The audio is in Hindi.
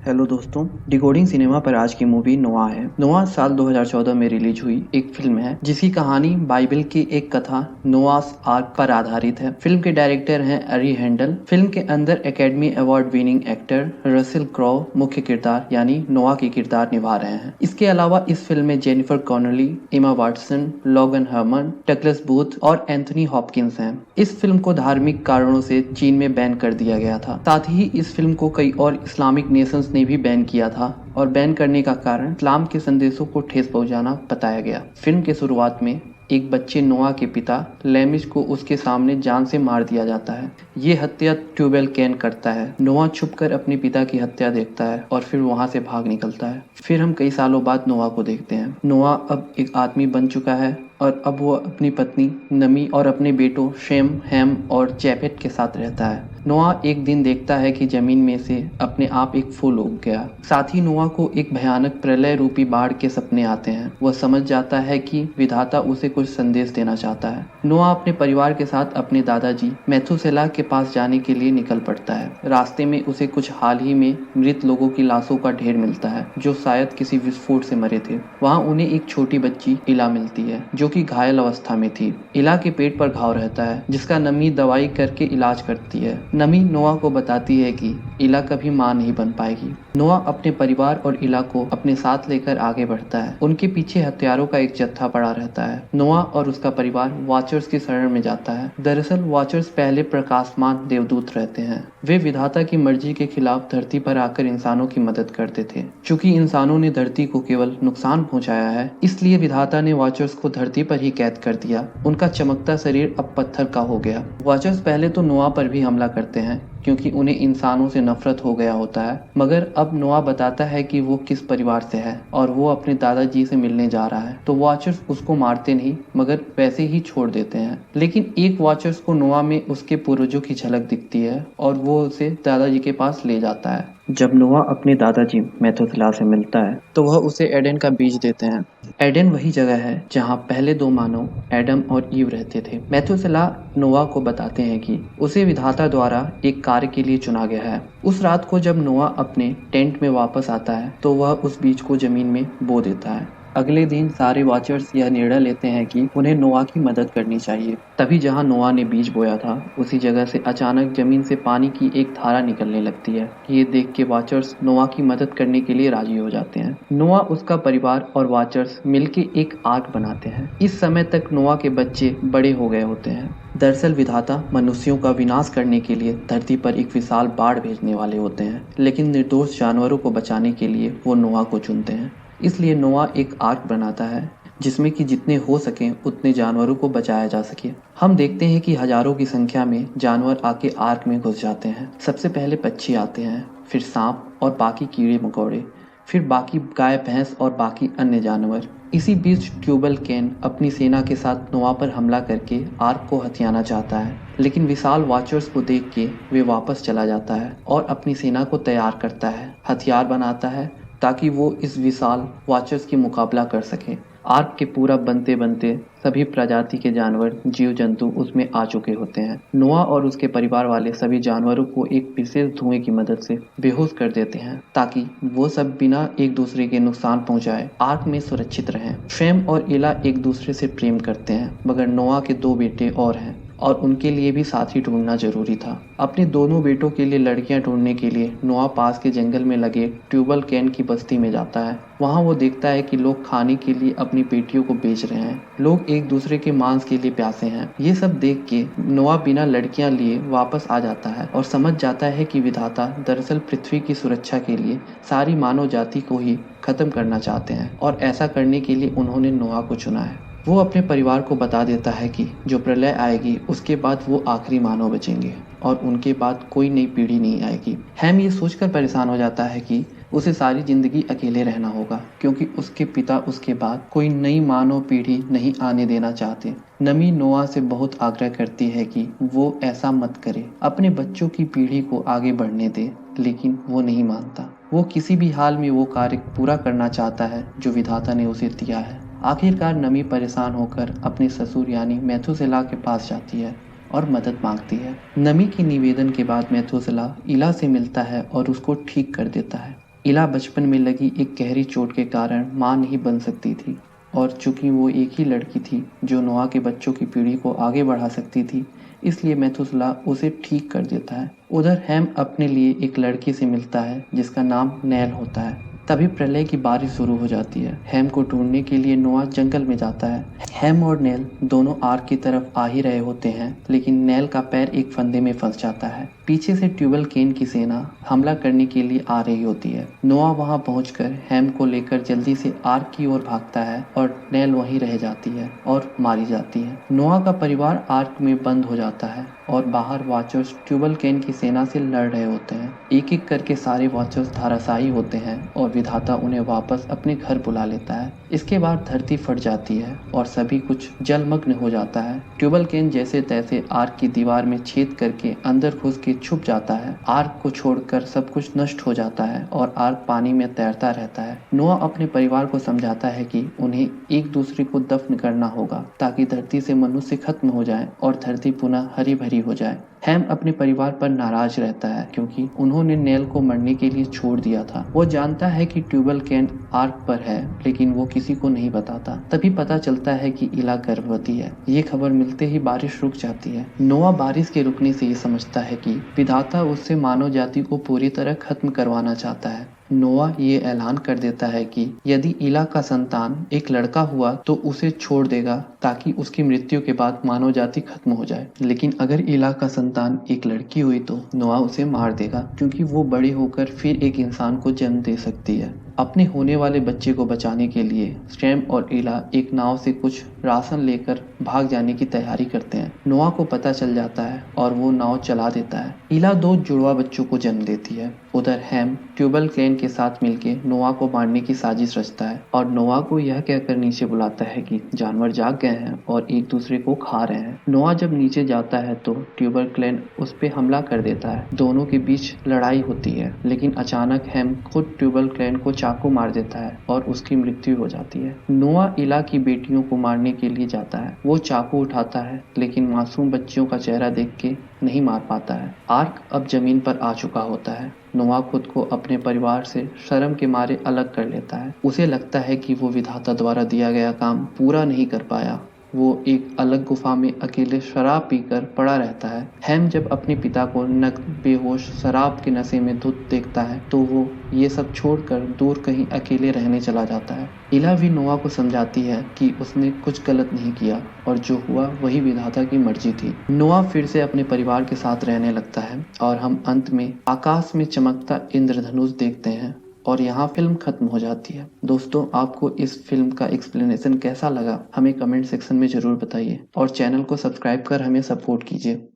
हेलो दोस्तों, डिकोडिंग सिनेमा पर आज की मूवी नोआ है। नोआ साल 2014 में रिलीज हुई एक फिल्म है जिसकी कहानी बाइबल की एक कथा नोआस आर्क पर आधारित है। फिल्म के डायरेक्टर हैं अरी हैंडल। फिल्म के अंदर academy award winning actor Russell Crowe मुख्य किरदार यानी नोआ के किरदार निभा रहे हैं। इसके अलावा इस फिल्म में Jennifer Connelly, Emma Watson, Logan Lerman, Douglas Booth और एंथनी हॉपकिंस हैं। इस फिल्म को धार्मिक कारणों से चीन में बैन कर दिया गया था। साथ ही इस फिल्म को कई और इस्लामिक नेशंस ने भी बैन किया था और बैन करने का कारण इस्लाम के संदेशों को ठेस पहुंचाना बताया गया। फिल्म के शुरुआत में एक बच्चे नोआ के पिता लेमिश को उसके सामने जान से मार दिया जाता है। ये हत्या ट्यूबेल कैन करता है। नोआ छुपकर अपने पिता की हत्या देखता है और फिर वहां से भाग निकलता है। फिर हम कई सालों बाद नोआ को देखते हैं। नोआ अब एक आदमी बन चुका है और अब वो अपनी पत्नी नमी और अपने बेटों शेम, हैम और जैफेट के साथ रहता है। नोआ एक दिन देखता है कि जमीन में से अपने आप एक फूल उग गया। साथ ही नोआ को एक भयानक प्रलय रूपी बाढ़ के सपने आते हैं। वह समझ जाता है कि विधाता उसे कुछ संदेश देना चाहता है। नोआ अपने परिवार के साथ अपने दादाजी मैथुसेला के पास जाने के लिए निकल पड़ता है। रास्ते में उसे कुछ हाल ही में मृत लोगों की लाशों का ढेर मिलता है जो शायद किसी विस्फोट से मरे थे। वहाँ उन्हें एक छोटी बच्ची इला मिलती है जो कि घायल अवस्था में थी। इला के पेट पर घाव रहता है जिसका नमी दवाई करके इलाज करती है। नमी नोआ को बताती है कि इला कभी मां नहीं बन पाएगी। नोआ अपने परिवार और इला को अपने साथ लेकर आगे बढ़ता है। उनके पीछे हथियारों का एक जत्था पड़ा रहता है। नोआ और उसका परिवार वॉचर्स की शरण में जाता है। दरअसल वॉचर्स पहले प्रकाशमान देवदूत रहते हैं। वे विधाता की मर्जी के खिलाफ धरती पर आकर इंसानों की मदद करते थे। चूंकि इंसानों ने धरती को केवल नुकसान पहुंचाया है, इसलिए विधाता ने वॉचर्स को धरती पर ही कैद कर दिया। उनका चमकता शरीर अब पत्थर का हो गया। वॉचर्स पहले तो नोआ पर भी हमला करते हैं क्योंकि उन्हें इंसानों से नफरत हो गया होता है, मगर अब नोआ बताता है कि वो किस परिवार से है और वो अपने दादाजी से मिलने जा रहा है। तो वॉचर्स उसको मारते नहीं मगर वैसे ही छोड़ देते हैं। लेकिन एक वॉचर्स को नोआ में उसके पूर्वजों की झलक दिखती है और वो उसे दादाजी के पास ले जाता है। जब नोआ अपने दादाजी मेथुसेला से मिलता है तो वह उसे एडेन का बीज देते हैं। एडेन वही जगह है जहाँ पहले दो मानव एडम और ईव रहते थे। मेथुसेला नोआ को बताते हैं कि उसे विधाता द्वारा एक कार्य के लिए चुना गया है। उस रात को जब नोआ अपने टेंट में वापस आता है तो वह उस बीज को जमीन में बो देता है। अगले दिन सारे वॉचर्स यह निर्णय लेते हैं कि उन्हें नोआ की मदद करनी चाहिए। तभी जहां नोआ ने बीज बोया था उसी जगह से अचानक जमीन से पानी की एक धारा निकलने लगती है। ये देख के वॉचर्स नोआ की मदद करने के लिए राजी हो जाते हैं। नोआ, उसका परिवार और वॉचर्स मिलके एक आर्क बनाते हैं। इस समय तक नोआ के बच्चे बड़े हो गए होते हैं। दरअसल विधाता मनुष्यों का विनाश करने के लिए धरती पर एक विशाल बाढ़ भेजने वाले होते हैं, लेकिन निर्दोष जानवरों को बचाने के लिए वो नोआ को चुनते हैं। इसलिए नोआ एक आर्क बनाता है जिसमें कि जितने हो सकें उतने जानवरों को बचाया जा सके। हम देखते हैं कि हजारों की संख्या में जानवर आके आर्क में घुस जाते हैं। सबसे पहले पक्षी आते हैं, फिर सांप और बाकी कीड़े मकोड़े, फिर बाकी गाय भैंस और बाकी अन्य जानवर। इसी बीच ट्यूबल कैन अपनी सेना के साथ नोआ पर हमला करके आर्क को हथियाना चाहता है, लेकिन विशाल वॉचर्स को देख के वे वापस चला जाता है और अपनी सेना को तैयार करता है, हथियार बनाता है ताकि वो इस विशाल वॉचर्स की मुकाबला कर सके। आर्क के पूरा बनते बनते सभी प्रजाति के जानवर, जीव जंतु उसमें आ चुके होते हैं। नोआ और उसके परिवार वाले सभी जानवरों को एक विशेष धुएं की मदद से बेहोश कर देते हैं ताकि वो सब बिना एक दूसरे के नुकसान पहुंचाए आर्क में सुरक्षित रहें। शेम और इला एक दूसरे से प्रेम करते हैं, मगर नोआ के दो बेटे और हैं और उनके लिए भी साथी ढूंढना जरूरी था। अपने दोनों बेटों के लिए लड़कियां ढूंढने के लिए नोआ पास के जंगल में लगे ट्यूबल कैन की बस्ती में जाता है। वहां वो देखता है कि लोग खाने के लिए अपनी बेटियों को बेच रहे हैं। लोग एक दूसरे के मांस के लिए प्यासे हैं। ये सब देख के नोआ बिना लड़कियां लिए वापस आ जाता है और समझ जाता है कि विधाता दरअसल पृथ्वी की सुरक्षा के लिए सारी मानव जाति को ही खत्म करना चाहते हैं और ऐसा करने के लिए उन्होंने नोआ को चुना है। वो अपने परिवार को बता देता है कि जो प्रलय आएगी उसके बाद वो आखिरी मानव बचेंगे और उनके बाद कोई नई पीढ़ी नहीं आएगी। हैम ये सोचकर परेशान हो जाता है कि उसे सारी जिंदगी अकेले रहना होगा क्योंकि उसके पिता उसके बाद कोई नई मानव पीढ़ी नहीं आने देना चाहते। नमी नोआ से बहुत आग्रह करती है कि वो ऐसा मत करे, अपने बच्चों की पीढ़ी को आगे बढ़ने दे, लेकिन वो नहीं मानता। वो किसी भी हाल में वो कार्य पूरा करना चाहता है जो विधाता ने उसे दिया है। आखिरकार नमी परेशान होकर अपने ससुर यानी मेथुसेला के पास जाती है और मदद मांगती है। नमी के निवेदन के बाद मेथुसेला इला से मिलता है और उसको ठीक कर देता है। इला बचपन में लगी एक गहरी चोट के कारण मां नहीं बन सकती थी, और चूंकि वो एक ही लड़की थी जो नोआ के बच्चों की पीढ़ी को आगे बढ़ा सकती थी, इसलिए मेथुसेला उसे ठीक कर देता है। उधर हैम अपने लिए एक लड़की से मिलता है जिसका नाम नेल होता है। तभी प्रलय की बारिश शुरू हो जाती है। हैम को ढूंढने के लिए नोआ जंगल में जाता है। हैम और नेल दोनों आर्क की तरफ आ ही रहे होते हैं, लेकिन नेल का पैर एक फंदे में फंस जाता है। पीछे से ट्यूबल केन की सेना हमला करने के लिए आ रही होती है। नोआ वहां पहुंचकर हैम को लेकर जल्दी से आर्क की ओर भागता है और नेल वहीं रह जाती है और मारी जाती है। नोआ का परिवार आर्क में बंद हो जाता है और बाहर वॉचर्स ट्यूबल केन की सेना से लड़ रहे होते हैं। एक एक करके सारे वॉचर्स धराशायी होते हैं और विधाता उन्हें वापस अपने घर बुला लेता है। इसके बाद धरती फट जाती है और सभी कुछ जलमग्न हो जाता है। ट्यूबल केन जैसे तैसे आर्क की दीवार में छेद करके अंदर घुस के छुप जाता है। आर्क को छोड़कर सब कुछ नष्ट हो जाता है और आर्क पानी में तैरता रहता है। नोआ अपने परिवार को समझाता है कि उन्हें एक दूसरे को दफन करना होगा ताकि धरती से मनुष्य खत्म हो जाए और धरती पुनः हरी भरी हो जाए। हैम अपने परिवार पर नाराज रहता है क्योंकि उन्होंने नेल को मरने के लिए छोड़ दिया था। वो जानता है कि ट्यूबल केन आर्क पर है, लेकिन वो किसी को नहीं बताता। तभी पता चलता है कि इला गर्भवती है। ये खबर मिलते ही बारिश रुक जाती है। नोआ बारिश के रुकने से ये समझता है कि विधाता उससे मानव जाति को पूरी तरह खत्म करवाना चाहता है। नोआ ये ऐलान कर देता है कि यदि इला का संतान एक लड़का हुआ तो उसे छोड़ देगा ताकि उसकी मृत्यु के बाद मानव जाति खत्म हो जाए, लेकिन अगर इला का संतान एक लड़की हुई तो नोआ उसे मार देगा क्योंकि वो बड़ी होकर फिर एक इंसान को जन्म दे सकती है। अपने होने वाले बच्चे को बचाने के लिए सैम और इला एक नाव से कुछ राशन लेकर भाग जाने की तैयारी करते हैं। नोआ को पता चल जाता है और वो नाव चला देता है। इला 2 जुड़वा बच्चों को जन्म देती है। उधर हैम ट्यूबल केन के साथ मिलकर नोआ को मारने की साजिश रचता है और नोआ को यह कहकर नीचे बुलाता है कि जानवर जाग गए हैं और एक दूसरे को खा रहे हैं। नोआ जब नीचे जाता है तो ट्यूबल केन उस पर हमला कर देता है। दोनों के बीच लड़ाई होती है, लेकिन अचानक हैम खुद ट्यूबल केन को चाकू मार देता है और उसकी मृत्यु हो जाती है। नोआ इला की बेटियों को मारने के लिए जाता है। वो चाकू उठाता है, लेकिन मासूम बच्चियों का चेहरा देख के नहीं मार पाता है। आर्क अब जमीन पर आ चुका होता है। नोआ खुद को अपने परिवार से शर्म के मारे अलग कर लेता है। उसे लगता है कि वो विधाता द्वारा दिया गया काम पूरा नहीं कर पाया। वो एक अलग गुफा में अकेले शराब पीकर पड़ा रहता है। हैम जब अपने पिता को नग्न बेहोश शराब के नशे में धुत देखता है तो वो ये सब छोड़कर दूर कहीं अकेले रहने चला जाता है। इला भी नोआ को समझाती है कि उसने कुछ गलत नहीं किया और जो हुआ वही विधाता की मर्जी थी। नोआ फिर से अपने परिवार के साथ रहने लगता है और हम अंत में आकाश में चमकता इंद्रधनुष देखते हैं और यहाँ फिल्म खत्म हो जाती है। दोस्तों, आपको इस फिल्म का एक्सप्लेनेशन कैसा लगा हमें कमेंट सेक्शन में जरूर बताइए और चैनल को सब्सक्राइब कर हमें सपोर्ट कीजिए।